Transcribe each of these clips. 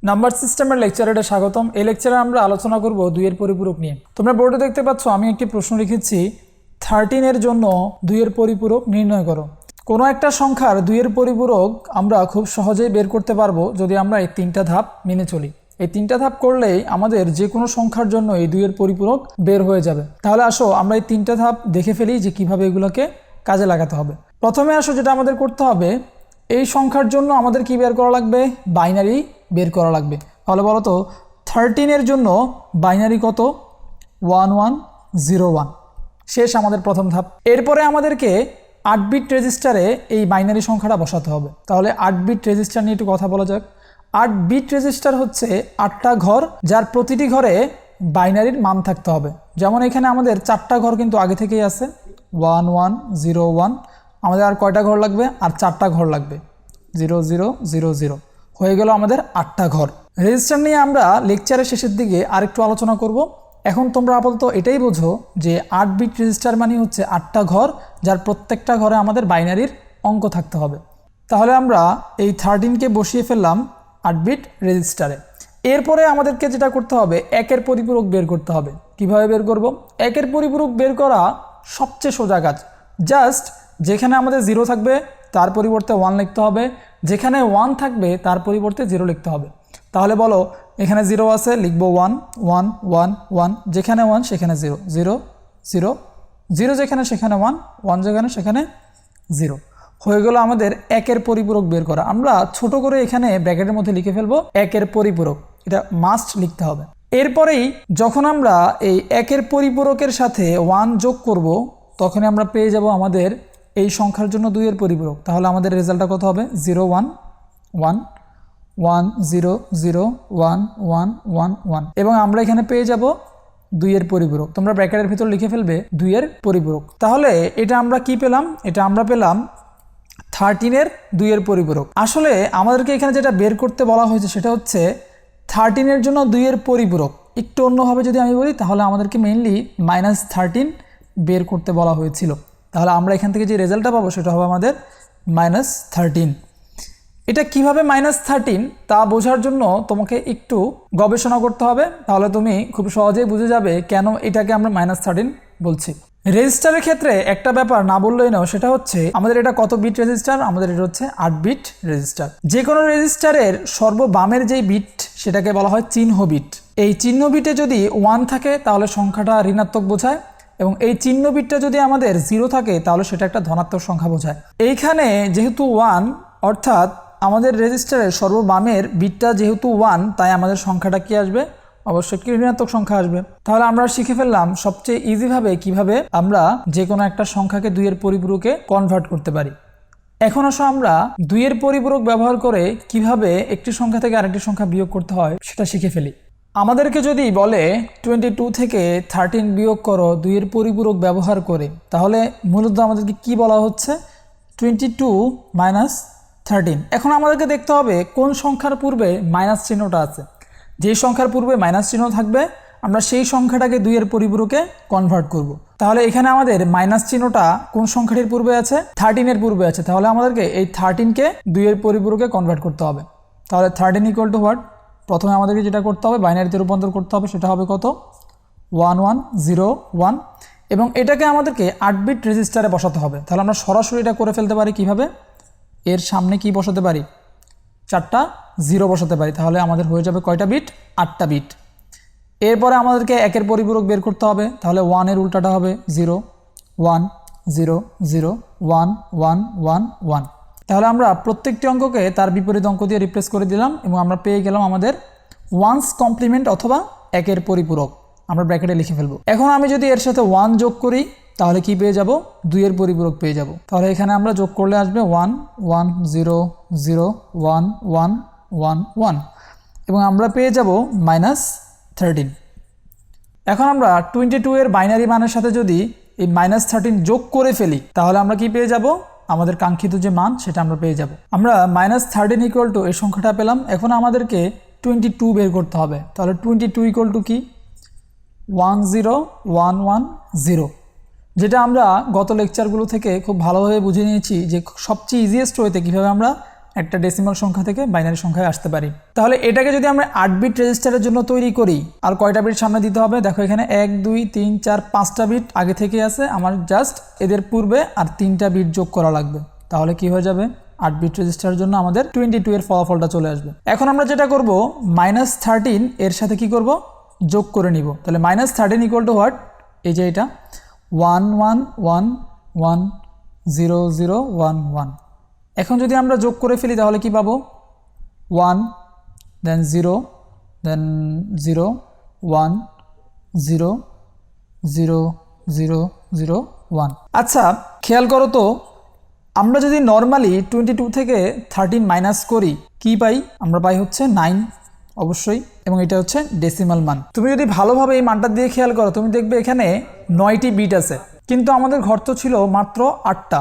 Number সিস্টেমের লেকচারে স্বাগতম। এই লেকচারে আমরা আলোচনা করব 2 এর পরিপূরক নিয়ে। তোমরা বোর্ডে দেখতে পাচ্ছ আমি একটি প্রশ্ন লিখেছি 13 এর জন্য 2 এর পরিপূরক নির্ণয় করো। কোনো একটা সংখ্যার 2 এর পরিপূরক আমরা খুব সহজেই বের করতে পারবো যদি আমরা এই 3টা ধাপ মেনে চলি। এই 3টা ধাপ করলেই আমাদের যে কোনো সংখ্যার জন্য এই 2 এর পরিপূরক বের হয়ে যাবে। তাহলে আসো আমরা এই 3টা ধাপ দেখে ফেলি যে কিভাবে এগুলোকে কাজে লাগাতে হবে। প্রথমে আসো যেটা আমাদের করতে হবে, এই সংখ্যার জন্য আমাদের কি বের করা লাগবে? বাইনারি বের করা লাগবে। তাহলে বলো তো 13 এর জন্য বাইনারি কত? 1101। শেষ আমাদের প্রথম ধাপ। এরপরে আমাদেরকে 8 বিট রেজিস্টারে এই বাইনারি সংখ্যাটা বসাতে হবে। তাহলে 8 বিট রেজিস্টার নিয়ে একটু কথা বলা যাক। 8 বিট রেজিস্টার হচ্ছে 8টা ঘর, যার প্রতিটি ঘরে বাইনারির মান থাকতে হবে। যেমন এখানে আমাদের 4টা ঘর কিন্তু আগে থেকেই আছে 1101। আমাদের আর কয়টা ঘর লাগবে? আর 4টা ঘর লাগবে 0000। হয়ে গেল আমাদের 8টা ঘর। রেজিস্টার নিয়ে আমরা লেকচারের শেষের দিকে আরেকটু আলোচনা করব। এখন তোমরা আপাতত এটাই বোঝো যে 8 বিট রেজিস্টার মানে হচ্ছে 8টা ঘর, যার প্রত্যেকটা ঘরে আমাদের বাইনারির অঙ্ক থাকতে হবে। তাহলে আমরা এই 13কে বসিয়ে ফেললাম 8 বিট রেজিস্টারে। এরপরে আমাদেরকে যেটা করতে হবে, 1 এর পরিপূরক বের করতে হবে। কিভাবে বের করব? 1 এর পরিপূরক বের করা সবচেয়ে সোজা কাজ। জাস্ট যেখানে আমাদের 0 থাকবে তার পরিবর্তে 1 লিখতে হবে, যেখানে 1 থাকবে তার পরিবর্তে 0 লিখতে হবে। তাহলে বলো এখানে 0 আছে, লিখব 1 1 1 1, যেখানে 1 সেখানে 0 0 0 0, যেখানে সেখানে 1 1, যেখানে সেখানে 0। হয়ে গেল আমাদের 1 এর পরিপূরক বের করা। আমরা ছোট করে এখানে ব্র্যাকেটের মধ্যে লিখে ফেলবো 1 এর পরিপূরক, এটা মাস্ট লিখতে হবে। এরপরেই যখন আমরা এই 1 এর পরিপূরকের সাথে 1 যোগ করব, তখনই আমরা পেয়ে যাব আমাদের এই সংখ্যার জন্য 2 এর পরিপূরক। তাহলে আমাদের রেজাল্টটা কত হবে? 0 1 1 1 0 0 1 1 1 1, এবং আমরা এখানে পেয়ে যাব 2 এর পরিপূরক। তোমরা ব্র্যাকেটের ভিতর লিখে ফেলবে 2 এর পরিপূরক। তাহলে এটা আমরা কি পেলাম? এটা আমরা পেলাম 13 এর 2 এর পরিপূরক। আসলে আমাদেরকে এখানে যেটা বের করতে বলা হয়েছে সেটা হচ্ছে 13 এর জন্য 2 এর পরিপূরক। একটু অন্যভাবে যদি আমি বলি, তাহলে আমাদেরকে মেইনলি -13 বের করতে বলা হয়েছিল। তাহলে আমরা এখান থেকে যে রেজাল্টটা পাবো সেটা হবে আমাদের -13। এটা কিভাবে -13 তা বোঝার জন্য তোমাকে একটু গবেষণা করতে হবে। তাহলে তুমি খুব সহজেই বুঝে যাবে কেন এটাকে আমরা -13 বলছি। রেজিস্টারের ক্ষেত্রে একটা ব্যাপার না বললেই নয়, সেটা হচ্ছে আমাদের এটা কত বিট রেজিস্টার? আমাদের এটা হচ্ছে 8 বিট রেজিস্টার। যে কোনো রেজিস্টারের সর্ববামের যেই বিট সেটাকে বলা হয় চিহ্ন বিট। এই চিহ্ন বিটে যদি 1 থাকে তাহলে সংখ্যাটা ঋণাত্মক বোঝায়, এবং এই চিহ্ন বিটটা যদি আমাদের 0 থাকে তাহলে সেটা একটা ধনাত্মক সংখ্যা বোঝায়। এইখানে যেহেতু 1, অর্থাৎ আমাদের রেজিস্টারের সর্ববামের বিটটা যেহেতু 1, তাই আমাদের সংখ্যাটা কি আসবে? অবশ্যই কি ঋণাত্মক সংখ্যা আসবে। তাহলে আমরা শিখে ফেললাম সবচেয়ে ইজিভাবে কিভাবে আমরা যে কোনো একটা সংখ্যাকে 2 এর পরিপূরকে কনভার্ট করতে পারি। এখন আসো আমরা 2 এর পরিপূরক ব্যবহার করে কিভাবে একটি সংখ্যা থেকে আরেকটি সংখ্যা বিয়োগ করতে হয় সেটা শিখে ফেলি। আমাদেরকে যদি বলে 22 থেকে 13 বিয়োগ করো 2 এর পরিপূরক ব্যবহার করে, তাহলে মূলত আমাদেরকে কি বলা হচ্ছে? 22 - 13। এখন আমাদেরকে দেখতে হবে কোন সংখ্যার পূর্বে মাইনাস চিহ্নটা আছে। যে সংখ্যার পূর্বে মাইনাস চিহ্ন থাকবে আমরা সেই সংখ্যাটাকে 2 এর পরিপূরকে কনভার্ট করব। তাহলে এখানে আমাদের মাইনাস চিহ্নটা কোন সংখ্যাটির পূর্বে আছে? 13 এর পূর্বে আছে। তাহলে আমাদেরকে এই 13কে 2 এর পরিপূরকে কনভার্ট করতে হবে। তাহলে 13 ইকুয়াল টু হোয়াট? প্রথমে আমাদেরকে যেটা করতে হবে বাইনারিতে রূপান্তর করতে হবে, সেটা হবে কত? 1101, এবং এটাকে আমাদেরকে 8 বিট রেজিস্টারে বসাতে হবে। তাহলে আমরা সরাসরি এটা করে ফেলতে পারি কিভাবে? এর সামনে কি বসাতে পারি? 4টা 0 বসাতে পারি। তাহলে আমাদের হয়ে যাবে কয়টা বিট? 8টা বিট। এরপরে আমাদেরকে 1 এর পরিপূরক বের করতে হবে। তাহলে 1 এর উল্টাটা হবে 0 1 0 0 1 1 1 1। তাহলে আমরা প্রত্যেকটি অঙ্ককে তার বিপরীত অঙ্ক দিয়ে রিপ্লেস করে দিলাম, এবং আমরা পেয়ে গেলাম আমাদের 1's কমপ্লিমেন্ট অথবা 1 এর পরিপূরক। আমরা ব্র্যাকেটে লিখে ফেলবো। এখন আমি যদি এর সাথে 1 যোগ করি তাহলে কি পেয়ে যাব? 2 এর পরিপূরক পেয়ে যাব। তাহলে এখানে আমরা যোগ করলে আসবে 1 1 0 0 1 1 1 1, এবং আমরা পেয়ে যাব -13। এখন আমরা 22 এর বাইনারি মানের সাথে যদি এই -13 যোগ করে ফেলি তাহলে আমরা কি পেয়ে যাব? আমাদের কাঙ্ক্ষিত যে মান সেটা আমরা পেয়ে যাব। আমরা -13 ইকুয়াল টু এই সংখ্যাটা পেলাম। এখন আমাদেরকে 22 বের করতে হবে। তাহলে 22 ইকুয়াল টু কি? 10110, যেটা আমরা গত লেকচারগুলো থেকে খুব ভালোভাবে বুঝে নিয়েছি যে সবচেয়ে ইজিয়েস্ট ওয়েতে কীভাবে আমরা একটা ডেসিমাল সংখ্যা থেকে বাইনারি সংখ্যায় আসতে পারি। তাহলে এটাকে যদি আমরা 8 বিট রেজিস্টারের জন্য তৈরি করি, আর কয়টা বিট সামনে দিতে হবে দেখো, এখানে 1 2 3 4 5টা বিট আগে থেকে আছে, আমার জাস্ট এদের পূর্বে আর 3টা বিট যোগ করা লাগবে। তাহলে কি হয়ে যাবে, 8 বিট রেজিস্টারের জন্য আমাদের 22 এর ফলাফলটা চলে আসবে। এখন আমরা যেটা করব, -13 এর সাথে কি করব, যোগ করে নিব। তাহলে -13 ইকুয়াল টু হোয়াট, এই যে এটা 1 1 1 1 0 0 1 1। এখন যদি আমরা যোগ করে ফেলি তাহলে কি পাবো, 1 দেন 0 দেন 0 1 0 0 0 0 1। আচ্ছা খেয়াল করো তো, আমরা যদি নর্মালি 22 থেকে 13 মাইনাস করি কি পাই, আমরা পাই হচ্ছে 9 অবশ্যই, এবং এটা হচ্ছে ডেসিমাল মান। তুমি যদি ভালোভাবে এই মানটা দিয়ে খেয়াল করো, তুমি দেখবে এখানে 9টি বিট আছে, কিন্তু আমাদের ঘর তো ছিল মাত্র 8টা।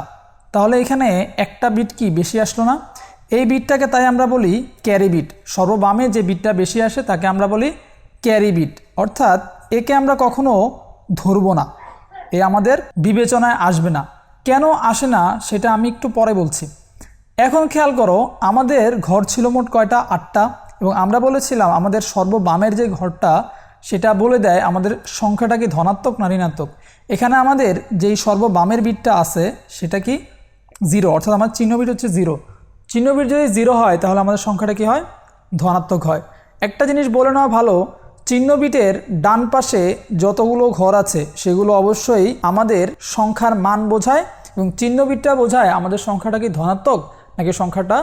তাহলে এখানে একটা বিট কি বেশি আসলো না? এই বিটটাকে তাই আমরা বলি ক্যারি বিট। সর্ববামে যে বিটটা বেশি আসে তাকে আমরা বলি ক্যারি বিট, অর্থাৎ একে আমরা কখনো ধরবো না, এ আমাদের বিবেচনায় আসবে না। কেন আসে না সেটা আমি একটু পরে বলছি। এখন খেয়াল করো, আমাদের ঘর ছিল মোট কয়টা, 8টা, এবং আমরা বলেছিলাম আমাদের সর্ববামের যে ঘরটা সেটা বলে দেয় আমাদের সংখ্যাটা কি ধনাত্মক না ঋণাত্মক। এখানে আমাদের যেই সর্ববামের বিটটা আছে সেটা কি 0, অর্থাৎ আমার চিহ্ন বিট হচ্ছে 0। চিহ্ন বিট যদি 0 হয় তাহলে আমাদের সংখ্যাটা কি হয়, ধনাত্মক হয়। একটা জিনিস বলে নেওয়া ভালো, চিহ্ন বিটের ডান পাশে যতগুলো ঘর আছে সেগুলো অবশ্যই আমাদের সংখ্যার মান বোঝায়, এবং চিহ্ন বিটটা বোঝায় আমাদের সংখ্যাটা কি ধনাত্মক নাকি সংখ্যাটা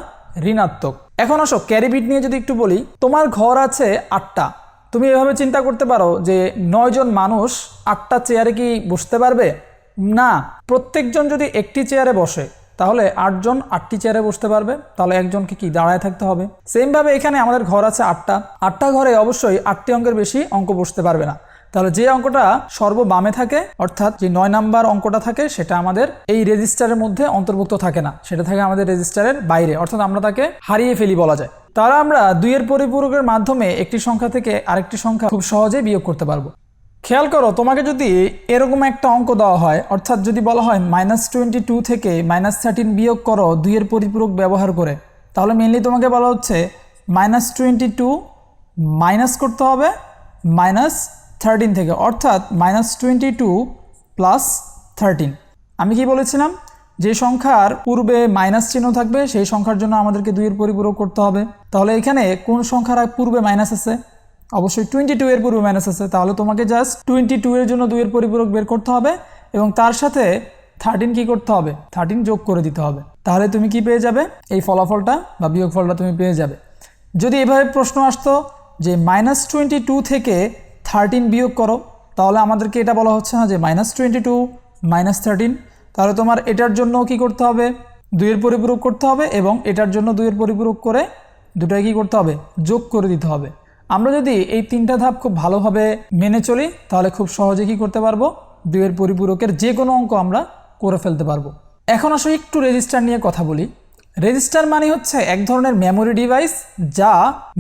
ঋণাত্মক। এখন আসো ক্যারি বিট নিয়ে যদি একটু বলি, তোমার ঘর আছে 8টা, তুমি এভাবে চিন্তা করতে পারো যে 9 জন মানুষ 8টা চেয়ারে কি বসতে পারবে? না, প্রত্যেকজন যদি একটি চেয়ারে বসে তাহলে 8 জন 8টি চেয়ারে বসতে পারবে, তাহলে একজনকে কি দাঁড়ায় থাকতে হবে। সেমভাবে এখানে আমাদের ঘর আছে 8টা ঘরে অবশ্যই 8টি অঙ্কের বেশি অঙ্ক বসতে পারবে না। তাহলে যে অঙ্কটা সর্ববামে থাকে, অর্থাৎ যে 9 নাম্বার অঙ্কটা থাকে, সেটা আমাদের এই রেজিস্টারের মধ্যে অন্তর্ভুক্ত থাকে না, সেটা থাকে আমাদের রেজিস্টারের বাইরে, অর্থাৎ আমরা তাকে হারিয়ে ফেলি বলা যায়। তাহলে আমরা 2 এর পরিপূরকের মাধ্যমে একটি সংখ্যা থেকে আরেকটি সংখ্যা খুব সহজেই বিয়োগ করতে পারবো। খেয়াল করো, তোমাকে যদি এরকম একটা অঙ্ক দেওয়া হয়, অর্থাৎ যদি বলা হয় -22 থেকে -13 বিয়োগ করো 2 এর পরিপূরক ব্যবহার করে, তাহলে মেনলি তোমাকে বলা হচ্ছে -22 মাইনাস করতে হবে -13 থেকে, অর্থাৎ -22 প্লাস 13। আমি কি বলেছিলাম, যে সংখ্যার পূর্বে মাইনাস চিহ্ন থাকবে সেই সংখ্যার জন্য আমাদেরকে 2 এর পরিপূরক করতে হবে। তাহলে এখানে কোন সংখ্যার পূর্বে মাইনাস আছে? অবশ্যই 22 এর পূর্বে মাইনাস আছে, তাহলে তোমাকে জাস্ট 22 এর জন্য 2 এর পরিপূরক বের করতে হবে, এবং তার সাথে 13 কি করতে হবে, 13 যোগ করে দিতে হবে। তাহলে তুমি কি পেয়ে যাবে, এই ফলাফলটা বা বিয়োগফলটা তুমি পেয়ে যাবে। যদি এভাবে প্রশ্ন আসতো যে -22 থেকে 13 বিয়োগ করো, তাহলে আমাদেরকে এটা বলা হচ্ছে না যে -22 -13, তাহলে তোমার এটার জন্য কি করতে হবে, 2 এর পরিপূরক করতে হবে, এবং এটার জন্য 2 এর পরিপূরক করে দুটাই কি করতে হবে, যোগ করে দিতে হবে। আমরা যদি এই 3টা ধাপ খুব ভালোভাবে মেনে চলি তাহলে খুব সহজে কি করতে পারবো, 2 এর পরিপূরকের যে কোনো অঙ্ক আমরা করে ফেলতে পারবো। এখন আসলে একটু রেজিস্টার নিয়ে কথা বলি। রেজিস্টার মানে হচ্ছে এক ধরনের মেমোরি ডিভাইস যা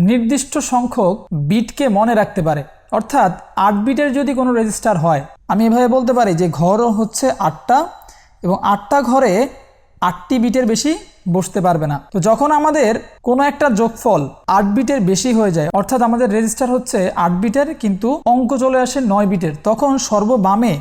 নির্দিষ্ট সংখ্যক বিটকে মনে রাখতে পারে। অর্থাৎ 8 বিটের যদি কোনো রেজিস্টার হয়, আমি এভাবে বলতে পারি যে ঘর হচ্ছে 8টা, এবং 8টা ঘরে 8টি বিটের বেশি বসতে পারবে না। তো যখন আমাদের কোনো একটা যোগফল 8 বিটের বেশি হয়ে যায়, অর্থাৎ আমাদের রেজিস্টার হচ্ছে 8 বিটের কিন্তু অঙ্ক চলে আসে 9 বিটের, তখন সর্ববামে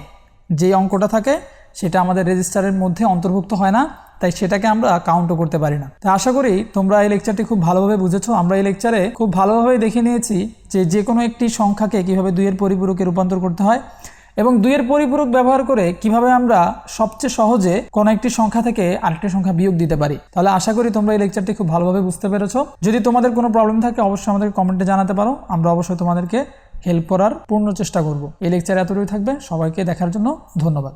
যে অঙ্কটা থাকে সেটা আমাদের রেজিস্টারের মধ্যে অন্তর্ভুক্ত হয় না, তাই সেটাকে আমরা কাউন্টও করতে পারি না। তাই আশা করি তোমরা এই লেকচারটি খুব ভালোভাবে বুঝেছো। আমরা এই লেকচারে খুব ভালোভাবে দেখে নিয়েছি যে কোনো একটি সংখ্যাকে কিভাবে 2 এর পরিপূরকে রূপান্তর করতে হয়, এবং 2 এর পরিপূরক ব্যবহার করে কিভাবে আমরা সবচেয়ে সহজে কোনো একটি সংখ্যা থেকে আরেকটি সংখ্যা বিয়োগ দিতে পারি। তাহলে আশা করি তোমরা এই লেকচারটি খুব ভালোভাবে বুঝতে পেরেছো। যদি তোমাদের কোনো প্রবলেম থাকে অবশ্যই আমাদের কমেন্টে জানাতে পারো, আমরা অবশ্যই তোমাদেরকে হেল্প করার পূর্ণ চেষ্টা করব। এই লেকচার এতটুকুই থাকবে। সবাইকে দেখার জন্য ধন্যবাদ।